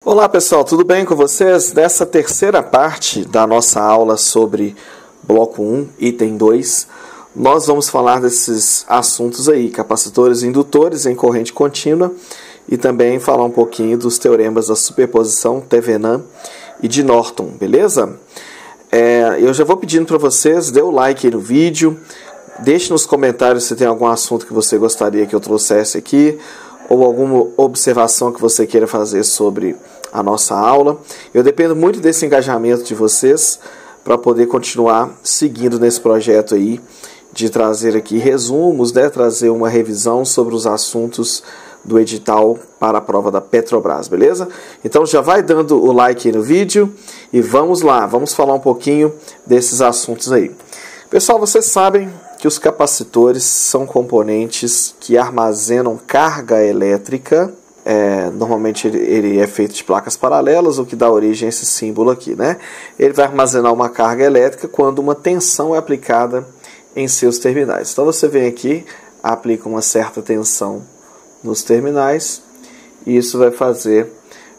Olá pessoal, tudo bem com vocês? Nessa terceira parte da nossa aula sobre bloco 1, item 2, nós vamos falar desses assuntos aí, capacitores e indutores em corrente contínua, e também falar um pouquinho dos teoremas da superposição, Thevenin e de Norton, beleza? Eu já vou pedindo para vocês, dê o like aí no vídeo, deixe nos comentários se tem algum assunto que você gostaria que eu trouxesse aqui, ou alguma observação que você queira fazer sobre a nossa aula. Eu dependo muito desse engajamento de vocês para poder continuar seguindo nesse projeto aí, de trazer aqui resumos, trazer uma revisão sobre os assuntos do edital para a prova da Petrobras, beleza? Então já vai dando o like aí no vídeo e vamos lá, vamos falar um pouquinho desses assuntos aí. Pessoal, vocês sabem que os capacitores são componentes que armazenam carga elétrica. Normalmente ele é feito de placas paralelas, o que dá origem a esse símbolo aqui, né? Ele vai armazenar uma carga elétrica quando uma tensão é aplicada em seus terminais. Então você vem aqui, aplica uma certa tensão nos terminais, e isso vai fazer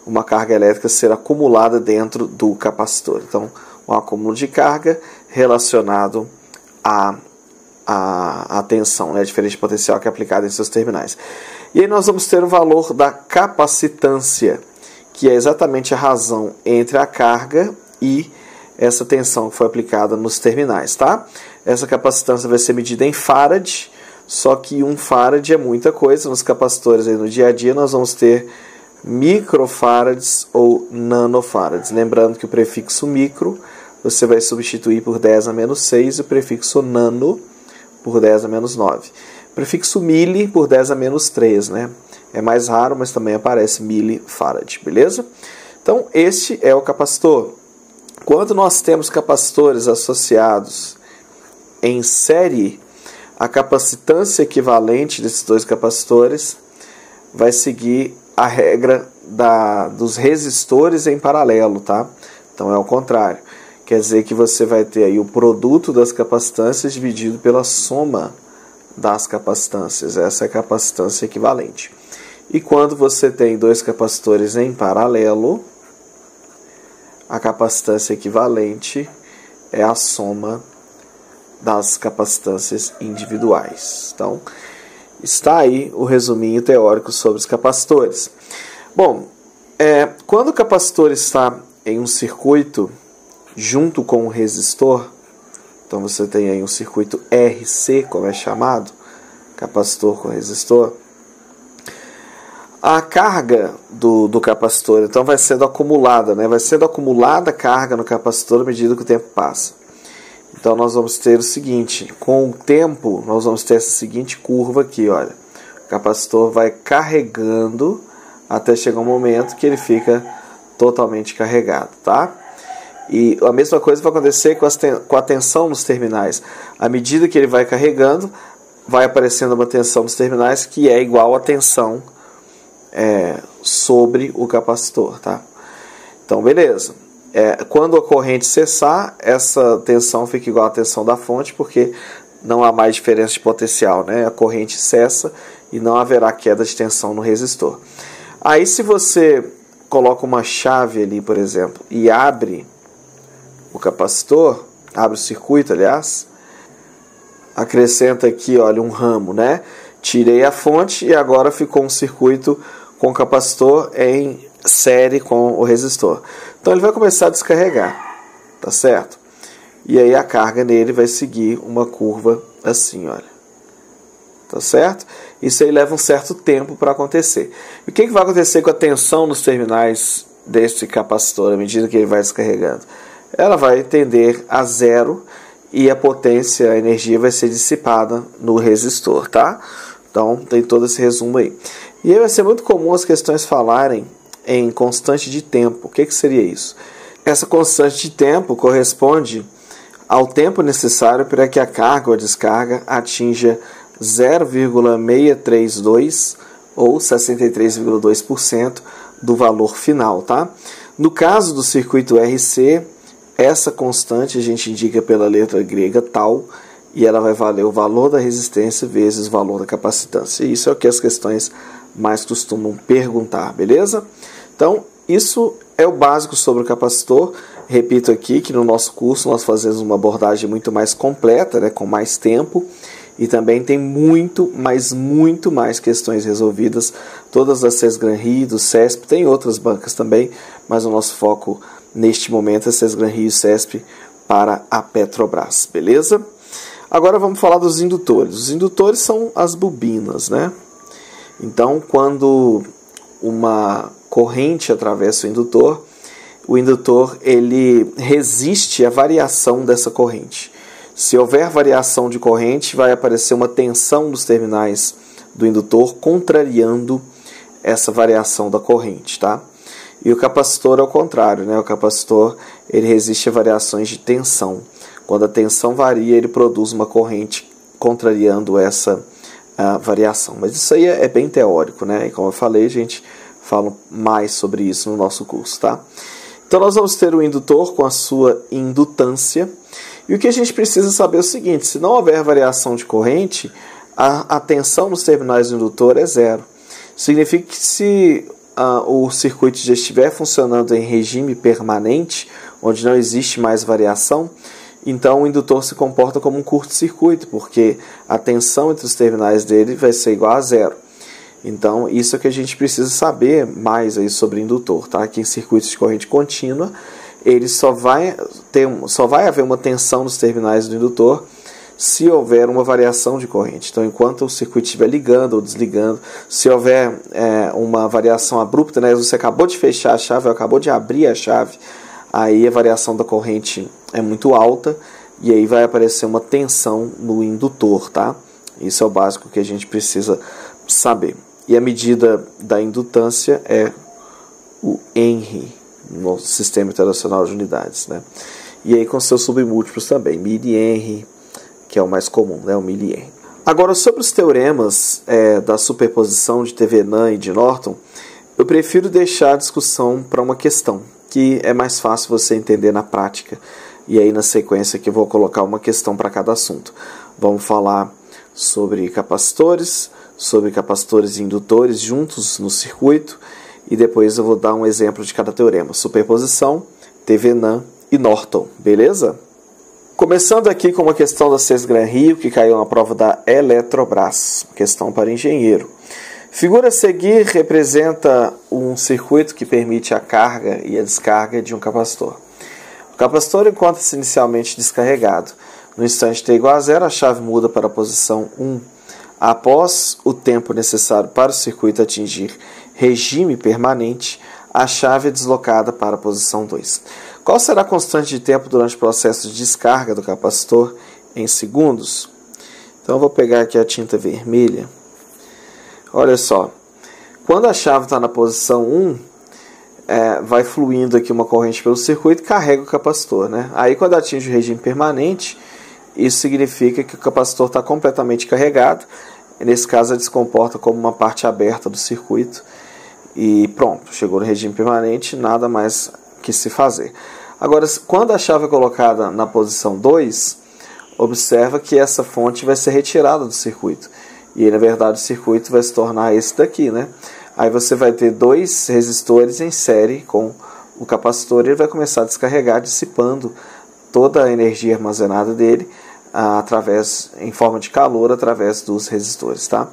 uma carga elétrica ser acumulada dentro do capacitor. Então, um acúmulo de carga relacionado a tensão, a diferença de potencial que é aplicada em seus terminais. E aí nós vamos ter o valor da capacitância, que é exatamente a razão entre a carga e essa tensão que foi aplicada nos terminais, tá? Essa capacitância vai ser medida em farad, só que 1 farad é muita coisa. Nos capacitores aí no dia a dia nós vamos ter microfarads ou nanofarads. Lembrando que o prefixo micro você vai substituir por 10 a menos 6 e o prefixo nano por 10 a menos 9. Prefixo mili por 10 a menos 3, né? É mais raro, mas também aparece milifarad, beleza? Então, este é o capacitor. Quando nós temos capacitores associados em série, a capacitância equivalente desses dois capacitores vai seguir a regra dos resistores em paralelo, tá? Então, é o contrário. Quer dizer que você vai ter aí o produto das capacitâncias dividido pela soma das capacitâncias. Essa é a capacitância equivalente. E quando você tem dois capacitores em paralelo, a capacitância equivalente é a soma das capacitâncias individuais. Então, está aí o resuminho teórico sobre os capacitores. Bom, quando o capacitor está em um circuito junto com um resistor, então você tem aí um circuito RC, como é chamado, capacitor com resistor, a carga do capacitor então vai sendo acumulada, né? Vai sendo acumulada carga no capacitor à medida que o tempo passa. Então nós vamos ter o seguinte, com o tempo nós vamos ter essa seguinte curva aqui, olha. O capacitor vai carregando até chegar um momento que ele fica totalmente carregado, tá? E a mesma coisa vai acontecer com a tensão nos terminais. À medida que ele vai carregando, vai aparecendo uma tensão nos terminais que é igual à tensão sobre o capacitor, tá? Então, beleza. Quando a corrente cessar, essa tensão fica igual à tensão da fonte, porque não há mais diferença de potencial, né? A corrente cessa e não haverá queda de tensão no resistor. Aí, se você coloca uma chave ali, por exemplo, e abre o capacitor, abre o circuito, aliás, acrescenta aqui, olha, um ramo, né? Tirei a fonte e agora ficou um circuito com o capacitor em série com o resistor. Então ele vai começar a descarregar, tá certo? E aí a carga nele vai seguir uma curva assim, olha. Tá certo? Isso aí leva um certo tempo para acontecer. E o que vai acontecer com a tensão nos terminais desse capacitor à medida que ele vai descarregando? Ela vai tender a zero e a potência, a energia vai ser dissipada no resistor, tá? Então tem todo esse resumo aí. E aí vai ser muito comum as questões falarem em constante de tempo. O que seria isso? Essa constante de tempo corresponde ao tempo necessário para que a carga ou a descarga atinja 0,632 ou 63,2% do valor final, tá? No caso do circuito RC, essa constante a gente indica pela letra grega tal, e ela vai valer o valor da resistência vezes o valor da capacitância. Isso é o que as questões mais costumam perguntar, beleza? Então, isso é o básico sobre o capacitor. Repito aqui que no nosso curso nós fazemos uma abordagem muito mais completa, né, com mais tempo, e também tem muito mais questões resolvidas, todas das Sesgran-Rio, do CESP, tem outras bancas também, mas o nosso foco neste momento é Sesgran-Rio e CESP para a Petrobras, beleza? Agora vamos falar dos indutores. Os indutores são as bobinas, né? Então, quando uma corrente atravessa o indutor ele resiste à variação dessa corrente. Se houver variação de corrente, vai aparecer uma tensão dos terminais do indutor contrariando essa variação da corrente, tá? E o capacitor é o contrário, né? O capacitor ele resiste a variações de tensão. Quando a tensão varia, ele produz uma corrente contrariando essa variação. Mas isso aí é bem teórico, né? E como eu falei, a gente fala mais sobre isso no nosso curso, tá? Então nós vamos ter o indutor com a sua indutância. E o que a gente precisa saber é o seguinte: se não houver variação de corrente, a tensão nos terminais do indutor é zero. Significa que se o circuito já estiver funcionando em regime permanente, onde não existe mais variação, então o indutor se comporta como um curto-circuito, porque a tensão entre os terminais dele vai ser igual a zero. Então isso é que a gente precisa saber mais aí sobre indutor, tá? Que em circuitos de corrente contínua, ele só vai haver uma tensão nos terminais do indutor se houver uma variação de corrente. Então, enquanto o circuito estiver ligando ou desligando, se houver uma variação abrupta, né, você acabou de fechar a chave, acabou de abrir a chave, aí a variação da corrente é muito alta e aí vai aparecer uma tensão no indutor, tá? Isso é o básico que a gente precisa saber. E a medida da indutância é o Henry, no Sistema Internacional de Unidades, né? E aí com seus submúltiplos também, mili-Henry, que é o mais comum, né? O mili-Henry. Agora, sobre os teoremas da superposição de Thevenin e de Norton, eu prefiro deixar a discussão para uma questão, que é mais fácil você entender na prática. E aí na sequência aqui eu vou colocar uma questão para cada assunto. Vamos falar sobre capacitores e indutores juntos no circuito, e depois eu vou dar um exemplo de cada teorema: superposição, Thevenin e Norton, beleza? Começando aqui com uma questão da Sesgran-Rio, que caiu na prova da Eletrobras, questão para engenheiro. Figura a seguir representa um circuito que permite a carga e a descarga de um capacitor. O capacitor encontra-se inicialmente descarregado. No instante t igual a zero, a chave muda para a posição 1. Após o tempo necessário para o circuito atingir regime permanente, a chave é deslocada para a posição 2. Qual será a constante de tempo durante o processo de descarga do capacitor em segundos? Então eu vou pegar aqui a tinta vermelha. Olha só, quando a chave está na posição 1, vai fluindo aqui uma corrente pelo circuito e carrega o capacitor, né? Aí quando atinge o regime permanente, isso significa que o capacitor está completamente carregado. Nesse caso, ele se comporta como uma parte aberta do circuito. E pronto, chegou no regime permanente, nada mais que se fazer. Agora, quando a chave é colocada na posição 2, observa que essa fonte vai ser retirada do circuito. E na verdade o circuito vai se tornar esse daqui, né? Aí você vai ter dois resistores em série com o capacitor e ele vai começar a descarregar, dissipando toda a energia armazenada dele em forma de calor através dos resistores, tá?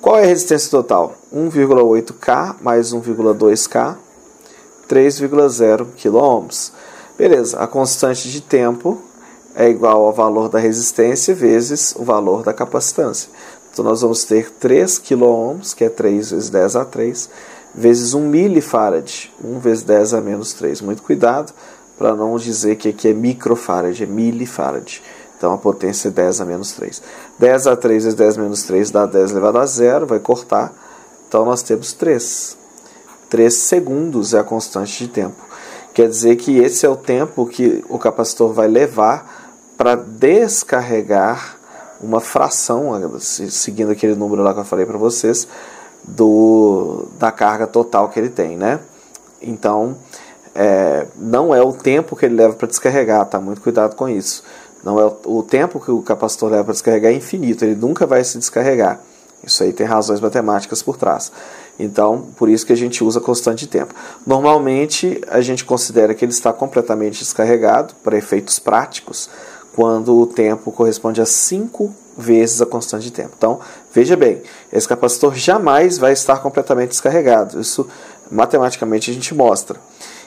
Qual é a resistência total? 1,8K mais 1,2K, 3,0 kΩ. Beleza, a constante de tempo é igual ao valor da resistência vezes o valor da capacitância. Então nós vamos ter 3 kΩ, que é 3 vezes 10 a 3, vezes 1 milifarad, 1 vezes 10 a menos 3. Muito cuidado para não dizer que aqui é microfarad, é milifarad. Então a potência é 10 a menos 3. 10 a 3 vezes 10 menos 3 dá 10 elevado a 0, vai cortar. Então nós temos 3. 3 segundos é a constante de tempo. Quer dizer que esse é o tempo que o capacitor vai levar para descarregar uma fração, seguindo aquele número lá que eu falei para vocês, da carga total que ele tem, né? Então, não é o tempo que ele leva para descarregar, tá? Muito cuidado com isso. Não é o tempo que o capacitor leva para descarregar é infinito, ele nunca vai se descarregar. Isso aí tem razões matemáticas por trás. Então, por isso que a gente usa constante de tempo. Normalmente, a gente considera que ele está completamente descarregado, para efeitos práticos, quando o tempo corresponde a 5 vezes a constante de tempo. Então, veja bem, esse capacitor jamais vai estar completamente descarregado. Isso, matematicamente, a gente mostra.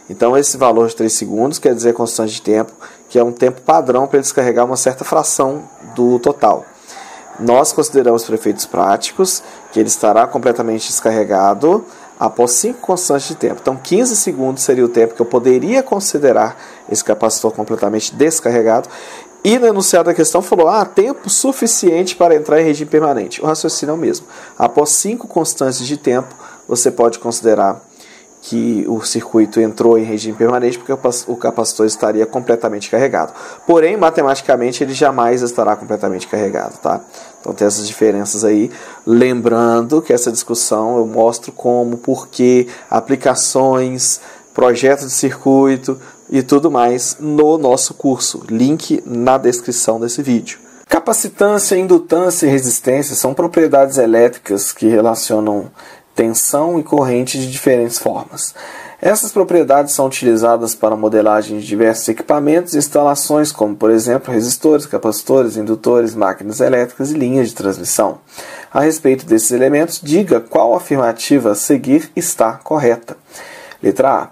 Então, esse valor de 3 segundos quer dizer constante de tempo, que é um tempo padrão para ele descarregar uma certa fração do total. Nós consideramos para efeitos práticos que ele estará completamente descarregado após 5 constantes de tempo. Então, 15 segundos seria o tempo que eu poderia considerar esse capacitor completamente descarregado. E no enunciado da questão falou, tempo suficiente para entrar em regime permanente. O raciocínio é o mesmo. Após 5 constantes de tempo, você pode considerar que o circuito entrou em regime permanente porque o capacitor estaria completamente carregado. Porém, matematicamente, ele jamais estará completamente carregado, tá? Então tem essas diferenças aí. Lembrando que essa discussão eu mostro como, porquê, aplicações, projeto de circuito e tudo mais no nosso curso. Link na descrição desse vídeo. Capacitância, indutância e resistência são propriedades elétricas que relacionam tensão e corrente de diferentes formas. Essas propriedades são utilizadas para modelagem de diversos equipamentos e instalações, como, por exemplo, resistores, capacitores, indutores, máquinas elétricas e linhas de transmissão. A respeito desses elementos, diga qual afirmativa a seguir está correta. Letra A.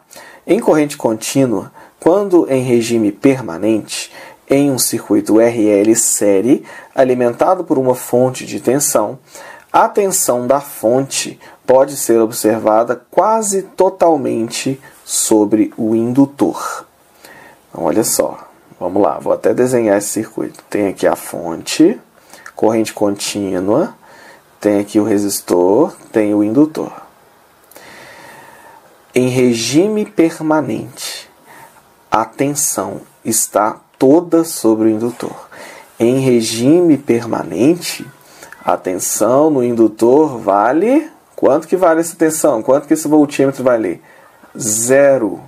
Em corrente contínua, quando em regime permanente, em um circuito RL série, alimentado por uma fonte de tensão, a tensão da fonte pode ser observada quase totalmente sobre o indutor. Então, olha só, vamos lá, vou até desenhar esse circuito. Tem aqui a fonte, corrente contínua, tem aqui o resistor, tem o indutor. Em regime permanente, a tensão está toda sobre o indutor. Em regime permanente, a tensão no indutor vale... Quanto que vale essa tensão? Quanto que esse voltímetro vai ler? 0.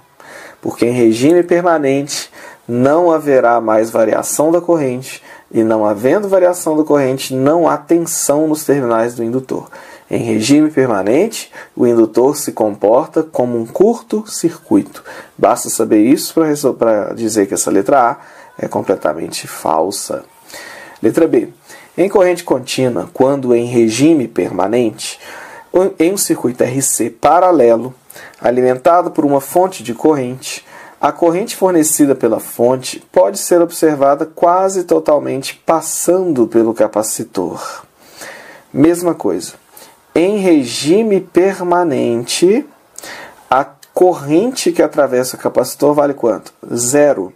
Porque em regime permanente não haverá mais variação da corrente e não havendo variação da corrente não há tensão nos terminais do indutor. Em regime permanente, o indutor se comporta como um curto-circuito. Basta saber isso para dizer que essa letra A é completamente falsa. Letra B. Em corrente contínua, quando em regime permanente, em um circuito RC paralelo, alimentado por uma fonte de corrente, a corrente fornecida pela fonte pode ser observada quase totalmente passando pelo capacitor. Mesma coisa. Em regime permanente, a corrente que atravessa o capacitor vale quanto? 0.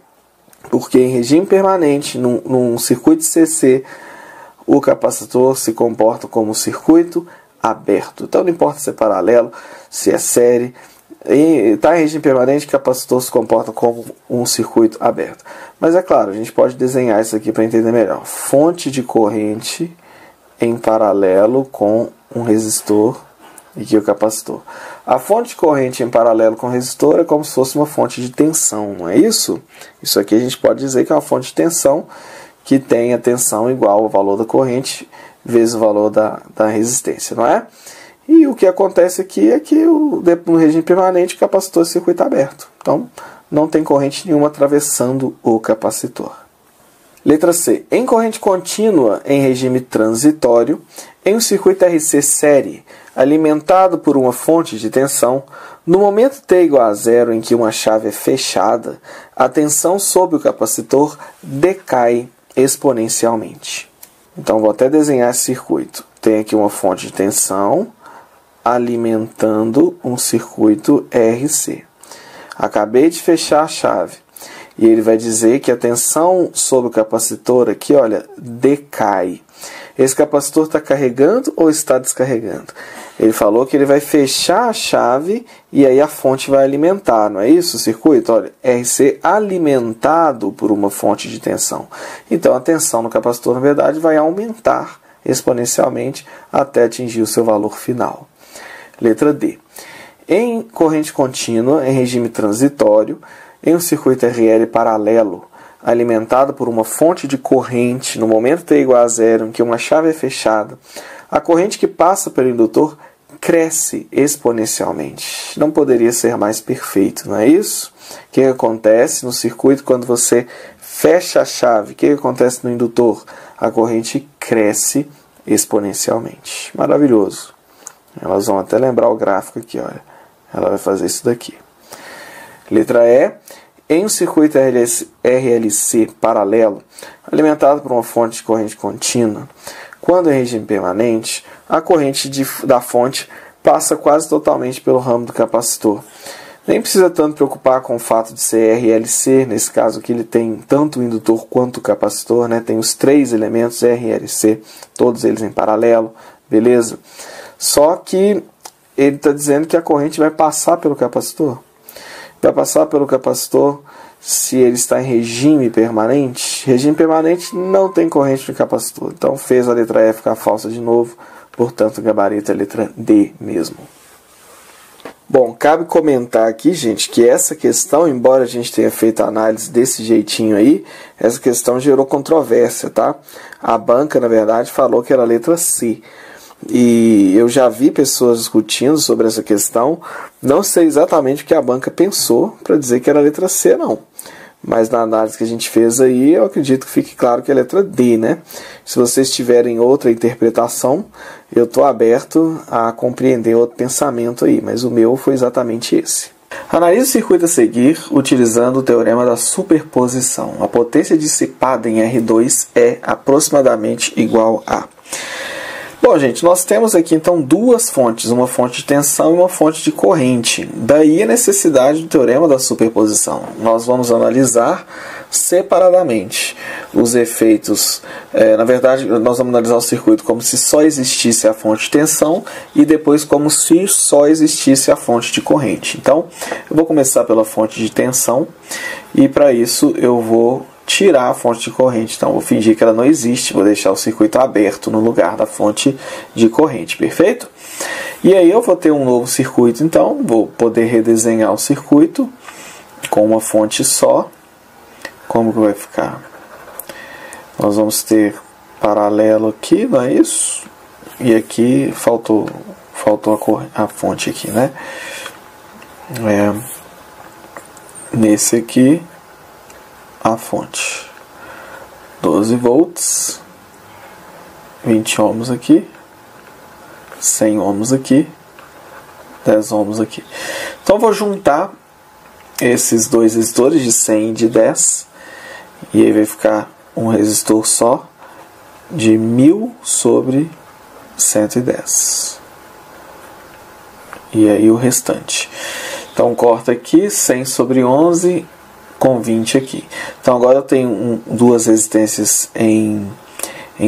Porque em regime permanente, num circuito CC, o capacitor se comporta como circuito aberto. Então não importa se é paralelo, se é série, está em regime permanente, o capacitor se comporta como um circuito aberto. Mas é claro, a gente pode desenhar isso aqui para entender melhor. Fonte de corrente em paralelo com um resistor e aqui o capacitor. A fonte de corrente em paralelo com o resistor é como se fosse uma fonte de tensão, não é isso? Isso aqui a gente pode dizer que é uma fonte de tensão que tem a tensão igual ao valor da corrente vezes o valor da resistência, não é? E o que acontece aqui é que no regime permanente o capacitor é circuito aberto. Então, não tem corrente nenhuma atravessando o capacitor. Letra C. Em corrente contínua em regime transitório, em um circuito RC série, alimentado por uma fonte de tensão, no momento t igual a 0 em que uma chave é fechada, a tensão sob o capacitor decai exponencialmente. Então, vou até desenhar esse circuito. Tem aqui uma fonte de tensão alimentando um circuito RC. Acabei de fechar a chave. E ele vai dizer que a tensão sobre o capacitor aqui, olha, decai. Esse capacitor está carregando ou está descarregando? Ele falou que ele vai fechar a chave e aí a fonte vai alimentar, não é isso o circuito? Olha, RC alimentado por uma fonte de tensão. Então a tensão no capacitor, na verdade, vai aumentar exponencialmente até atingir o seu valor final. Letra D. Em corrente contínua, em regime transitório, em um circuito RL paralelo, alimentado por uma fonte de corrente no momento t igual a 0, em que uma chave é fechada, a corrente que passa pelo indutor cresce exponencialmente. Não poderia ser mais perfeito, não é isso? O que acontece no circuito quando você fecha a chave? O que acontece no indutor? A corrente cresce exponencialmente. Maravilhoso. Elas vão até lembrar o gráfico aqui, olha. Ela vai fazer isso daqui. Letra E. Em um circuito RLC paralelo, alimentado por uma fonte de corrente contínua, quando em regime permanente, a corrente da fonte passa quase totalmente pelo ramo do capacitor. Nem precisa tanto preocupar com o fato de ser RLC, nesse caso aqui ele tem tanto o indutor quanto o capacitor, né? Tem os 3 elementos RLC, todos eles em paralelo, beleza? Só que ele está dizendo que a corrente vai passar pelo capacitor. Vai passar pelo capacitor se ele está em regime permanente. Regime permanente não tem corrente no capacitor. Então fez a letra E ficar falsa de novo. Portanto, o gabarito é a letra D mesmo. Bom, cabe comentar aqui, gente, que essa questão, embora a gente tenha feito a análise desse jeitinho aí, essa questão gerou controvérsia, tá? A banca, na verdade, falou que era a letra C. E eu já vi pessoas discutindo sobre essa questão. Não sei exatamente o que a banca pensou para dizer que era a letra C, não. Mas na análise que a gente fez aí, eu acredito que fique claro que é a letra D, né? Se vocês tiverem outra interpretação, eu estou aberto a compreender outro pensamento aí, mas o meu foi exatamente esse. Analise o circuito a seguir utilizando o teorema da superposição. A potência dissipada em R2 é aproximadamente igual a... Bom, gente, nós temos aqui então duas fontes, uma fonte de tensão e uma fonte de corrente. Daí a necessidade do teorema da superposição. Nós vamos analisar separadamente os efeitos. Na verdade, nós vamos analisar o circuito como se só existisse a fonte de tensão e depois como se só existisse a fonte de corrente. Então, eu vou começar pela fonte de tensão e para isso eu vou tirar a fonte de corrente. Então, vou fingir que ela não existe, vou deixar o circuito aberto no lugar da fonte de corrente, perfeito? E aí eu vou ter um novo circuito, então, vou poder redesenhar o circuito com uma fonte só. Como que vai ficar? Nós vamos ter paralelo aqui, não é isso? E aqui faltou a fonte aqui, né? Nesse aqui, a fonte 12 volts, 20 ohms aqui, 100 ohms aqui, 10 ohms aqui. Então vou juntar esses dois resistores de 100 e de 10 e aí vai ficar um resistor só de 1000 sobre 110 e aí o restante. Então corta aqui 100 sobre 11 com 20 aqui. Então agora eu tenho duas resistências em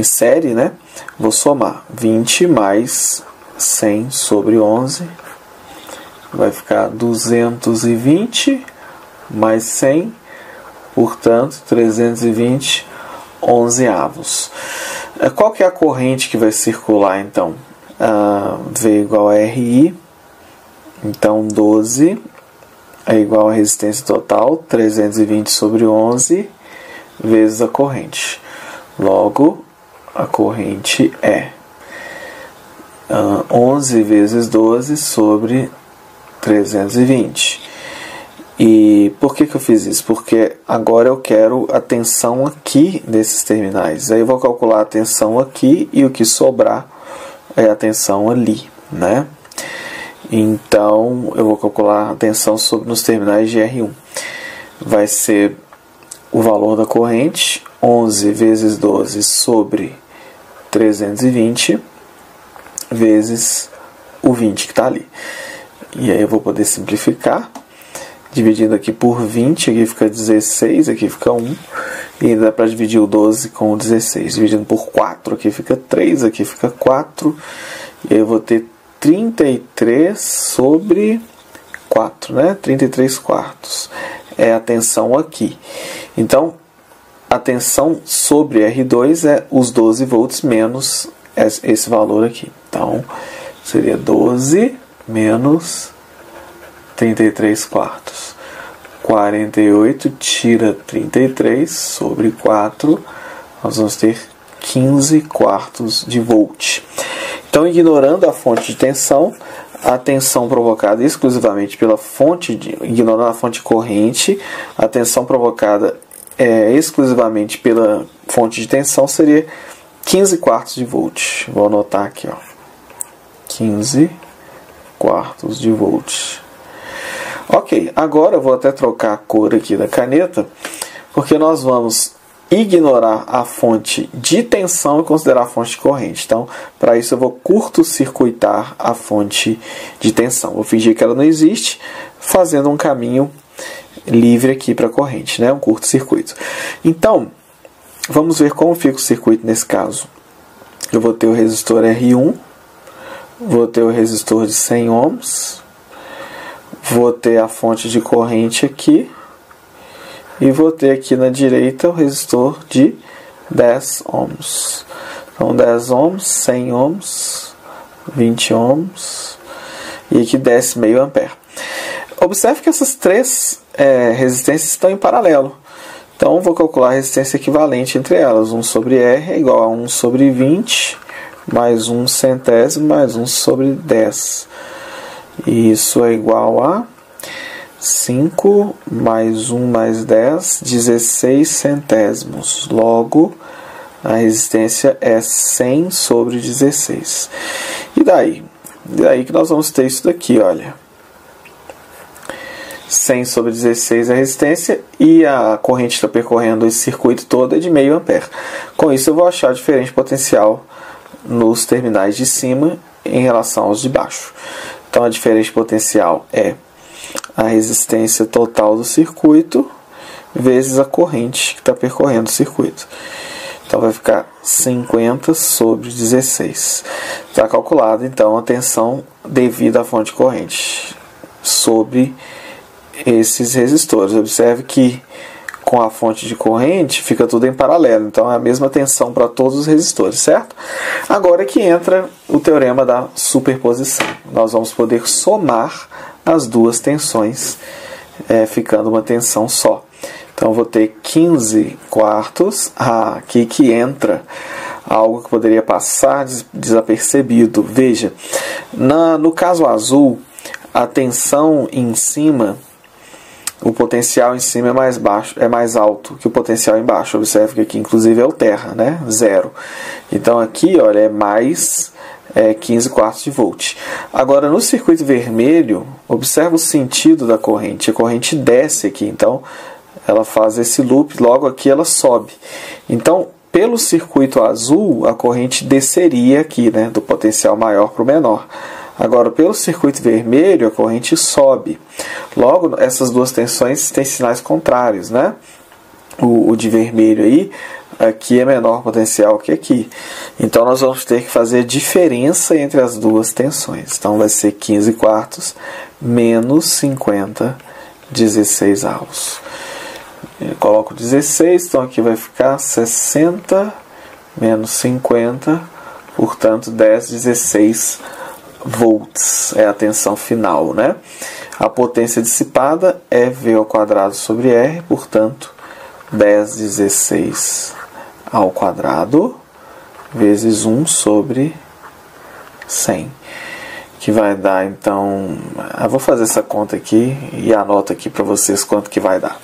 série, né? Vou somar 20 mais 100 sobre 11. Vai ficar 220 mais 100. Portanto, 320 onzeavos. Qual que é a corrente que vai circular então? V igual a RI. Então 12 é igual a resistência total, 320 sobre 11, vezes a corrente. Logo, a corrente é 11 vezes 12 sobre 320. E por que eu fiz isso? Porque agora eu quero a tensão aqui desses terminais. Aí eu vou calcular a tensão aqui e o que sobrar é a tensão ali, né? Então, eu vou calcular a tensão nos terminais de R1. Vai ser o valor da corrente, 11 vezes 12 sobre 320, vezes o 20 que está ali. E aí eu vou poder simplificar, dividindo aqui por 20, aqui fica 16, aqui fica 1. E ainda dá para dividir o 12 com o 16. Dividindo por 4, aqui fica 3, aqui fica 4. E aí eu vou ter 33 sobre 4, né? 33 quartos é a tensão aqui. Então, a tensão sobre R2 é os 12 volts menos esse valor aqui. Então, seria 12 menos 33 quartos. 48 tira 33 sobre 4, nós vamos ter 15 quartos de volt. Então, ignorando a fonte de tensão, a tensão provocada exclusivamente pela fonte, ignorando a fonte corrente, a tensão provocada exclusivamente pela fonte de tensão seria 15 quartos de volt. Vou anotar aqui, ó. 15 quartos de volt. Ok, agora eu vou até trocar a cor aqui da caneta, porque nós vamos ignorar a fonte de tensão e considerar a fonte de corrente. Então, para isso eu vou curto-circuitar a fonte de tensão. Vou fingir que ela não existe, fazendo um caminho livre aqui para a corrente, né? Um curto-circuito. Então, vamos ver como fica o circuito nesse caso. Eu vou ter o resistor R1, vou ter o resistor de 100 ohms, vou ter a fonte de corrente aqui, e vou ter aqui na direita o resistor de 10 ohms. Então 10 ohms, 100 ohms, 20 ohms e aqui desce meio ampere. Observe que essas três resistências estão em paralelo. Então vou calcular a resistência equivalente entre elas. 1 sobre R é igual a 1 sobre 20 mais 1 centésimo mais 1 sobre 10. E isso é igual a 5 mais 1 mais 10, 16 centésimos. Logo, a resistência é 100 sobre 16. E daí? Daí que nós vamos ter isso daqui, olha. 100 sobre 16 é a resistência e a corrente que está percorrendo esse circuito todo é de meio ampere. Com isso eu vou achar a diferença potencial nos terminais de cima em relação aos de baixo. Então a diferença potencial é a resistência total do circuito vezes a corrente que está percorrendo o circuito. Então vai ficar 50 sobre 16. Está calculada então a tensão devida à fonte de corrente sobre esses resistores. Observe que com a fonte de corrente fica tudo em paralelo, então é a mesma tensão para todos os resistores, certo? Agora que entra o teorema da superposição. Nós vamos poder somar as duas tensões, ficando uma tensão só. Então eu vou ter 15 quartos, aqui que entra algo que poderia passar desapercebido. Veja, no caso azul, a tensão em cima, o potencial em cima é mais baixo, é mais alto que o potencial embaixo. Observe que aqui inclusive é o terra, né? 0. Então aqui, olha, é mais 15 quartos de volt. Agora no circuito vermelho, observa o sentido da corrente. A corrente desce aqui, então ela faz esse loop, logo aqui ela sobe. Então, pelo circuito azul, a corrente desceria aqui, né, do potencial maior para o menor. Agora, pelo circuito vermelho, a corrente sobe. Logo, essas duas tensões têm sinais contrários, né? O de vermelho aí, aqui é menor potencial que aqui. Então, nós vamos ter que fazer diferença entre as duas tensões. Então, vai ser 15 quartos menos 50, 16 avos. Eu coloco 16, então aqui vai ficar 60 menos 50, portanto 10, 16 volts é a tensão final, né? A potência dissipada é V ao quadrado sobre R, portanto 10, 16 ao quadrado vezes 1 sobre 100, que vai dar então, eu vou fazer essa conta aqui e anoto aqui para vocês quanto que vai dar.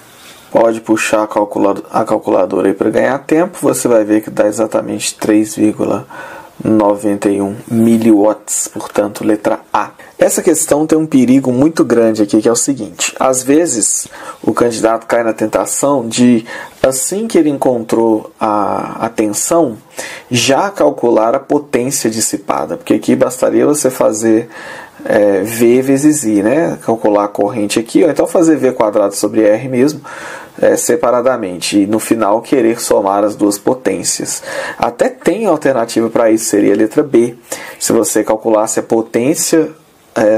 Pode puxar a calculadora aí para ganhar tempo, você vai ver que dá exatamente 3,91 miliwatts, portanto, letra A. Essa questão tem um perigo muito grande aqui, que é o seguinte: às vezes o candidato cai na tentação de, assim que ele encontrou a tensão, já calcular a potência dissipada, porque aqui bastaria você fazer V vezes I, né? Calcular a corrente aqui, ou então fazer V quadrado sobre R mesmo, separadamente, e no final querer somar as duas potências. Até tem alternativa para isso, seria a letra B. Se você calculasse a potência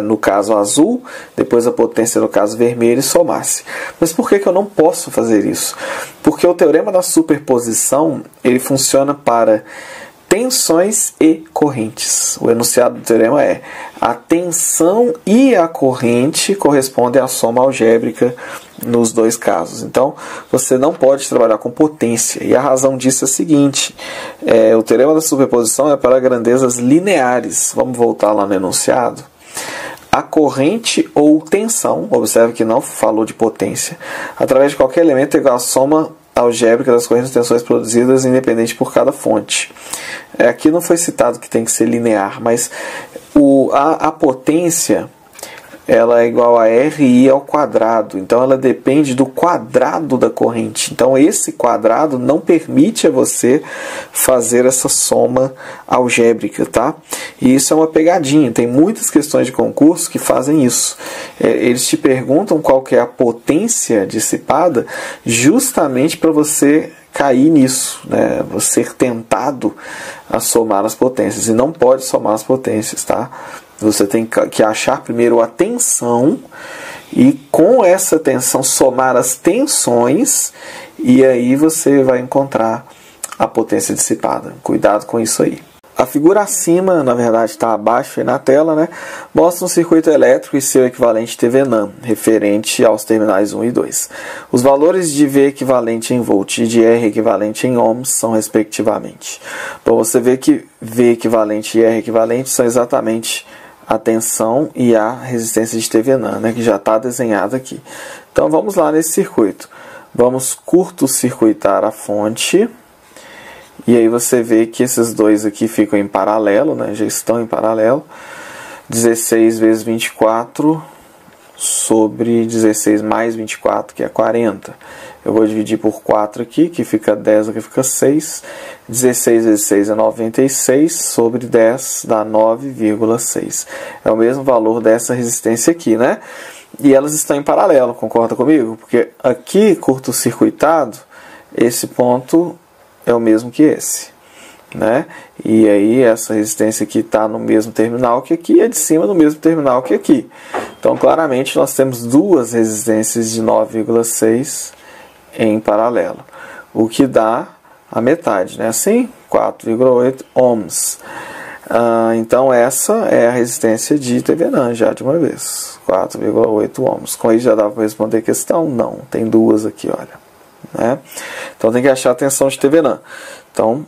no caso azul, depois a potência no caso vermelho e somasse. Mas por que eu não posso fazer isso? Porque o teorema da superposição ele funciona para tensões e correntes. O enunciado do teorema é: a tensão e a corrente correspondem à soma algébrica nos dois casos. Então, você não pode trabalhar com potência. E a razão disso é a seguinte: o teorema da superposição é para grandezas lineares. Vamos voltar lá no enunciado. A corrente ou tensão, observe que não falou de potência, através de qualquer elemento é igual à soma algébrica das correntes e tensões produzidas independente por cada fonte. Aqui não foi citado que tem que ser linear, mas a potência ela é igual a RI ao quadrado, então ela depende do quadrado da corrente. Então esse quadrado não permite a você fazer essa soma algébrica, tá? E isso é uma pegadinha, tem muitas questões de concurso que fazem isso. Eles te perguntam qual que é a potência dissipada justamente para você cair nisso, né? Você ser tentado a somar as potências, e não pode somar as potências, tá? Você tem que achar primeiro a tensão e com essa tensão somar as tensões, e aí você vai encontrar a potência dissipada. Cuidado com isso aí. A figura acima, na verdade está abaixo aí na tela, né? Mostra um circuito elétrico e seu equivalente TVNAM, referente aos terminais 1 e 2. Os valores de V equivalente em volt e de R equivalente em ohms são respectivamente. Bom, você vê que V equivalente e R equivalente são exatamente a tensão e a resistência de TVNAM, né, que já está desenhada aqui. Então vamos lá nesse circuito. Vamos curto-circuitar a fonte. E aí você vê que esses dois aqui ficam em paralelo, né, já estão em paralelo. 16 vezes 24 sobre 16 mais 24, que é 40. Eu vou dividir por 4 aqui, que fica 10, aqui fica 6. 16 vezes 6 é 96, sobre 10 dá 9,6. É o mesmo valor dessa resistência aqui, né? E elas estão em paralelo, concorda comigo? Porque aqui, curto-circuitado, esse ponto é o mesmo que esse, né? E aí essa resistência aqui está no mesmo terminal que aqui, e a de cima no mesmo terminal que aqui. Então, claramente, nós temos duas resistências de 9,6 em paralelo, o que dá a metade, né? Assim, 4,8 ohms. Então essa é a resistência de TVNAM já de uma vez, 4,8 ohms. Com isso já dá para responder a questão? Não, tem duas aqui, olha, né? Então tem que achar a tensão de TVNAM. Então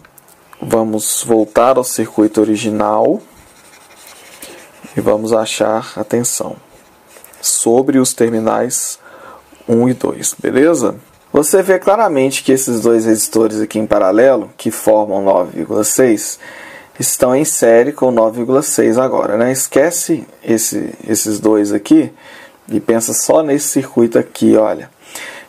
vamos voltar ao circuito original e vamos achar a tensão sobre os terminais 1 e 2, beleza? Você vê claramente que esses dois resistores aqui em paralelo, que formam 9,6, estão em série com 9,6 agora, né? Esquece esses dois aqui e pensa só nesse circuito aqui, olha.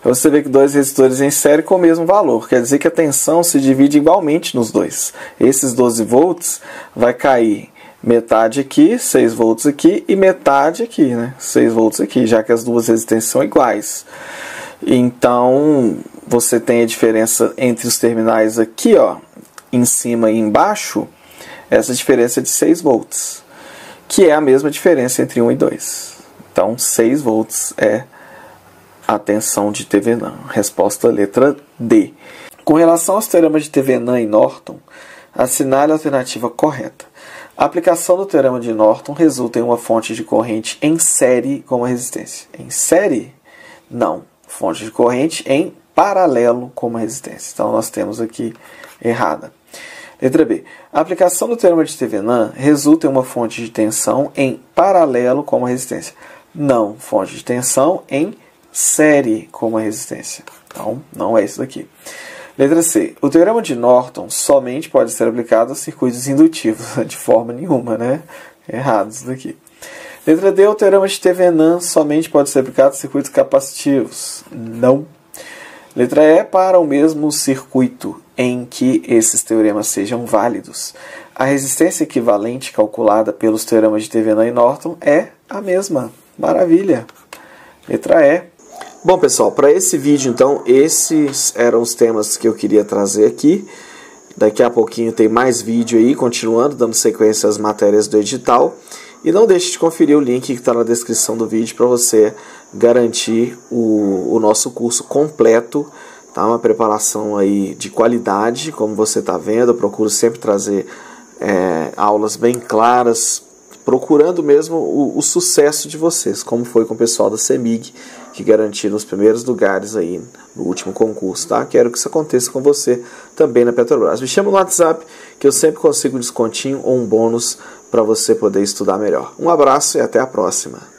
Você vê que dois resistores em série com o mesmo valor, quer dizer que a tensão se divide igualmente nos dois. Esses 12 volts vai cair metade aqui, 6 volts aqui, e metade aqui, né? 6 volts aqui, já que as duas resistências são iguais. Então, você tem a diferença entre os terminais aqui, ó, em cima e embaixo, essa diferença de 6 volts, que é a mesma diferença entre 1 e 2. Então, 6 volts é a tensão de TVNAM. Resposta letra D. Com relação aos teoremas de TVNAM e Norton, assinale a alternativa correta. A aplicação do teorema de Norton resulta em uma fonte de corrente em série com uma resistência. Em série? Não. Fonte de corrente em paralelo com uma resistência. Então, nós temos aqui errada. Letra B. A aplicação do teorema de TVNAM resulta em uma fonte de tensão em paralelo com uma resistência. Não. Fonte de tensão em série com uma resistência. Então, não é isso daqui. Letra C. O teorema de Norton somente pode ser aplicado a circuitos indutivos. De forma nenhuma, né? Errado isso daqui. Letra D. O teorema de TVNAM somente pode ser aplicado a circuitos capacitivos. Não. Letra E. Para o mesmo circuito em que esses teoremas sejam válidos, a resistência equivalente calculada pelos teoremas de TVNAM e Norton é a mesma. Maravilha. Letra E. Bom, pessoal, para esse vídeo, então, esses eram os temas que eu queria trazer aqui. Daqui a pouquinho tem mais vídeo aí, continuando, dando sequência às matérias do edital. E não deixe de conferir o link que está na descrição do vídeo para você garantir o nosso curso completo. Tá? Uma preparação aí de qualidade, como você está vendo. Eu procuro sempre trazer aulas bem claras, procurando mesmo o sucesso de vocês, como foi com o pessoal da CEMIG, que garantiram os primeiros lugares aí no último concurso, tá? Quero que isso aconteça com você também na Petrobras. Me chama no WhatsApp, que eu sempre consigo um descontinho ou um bônus para você poder estudar melhor. Um abraço e até a próxima.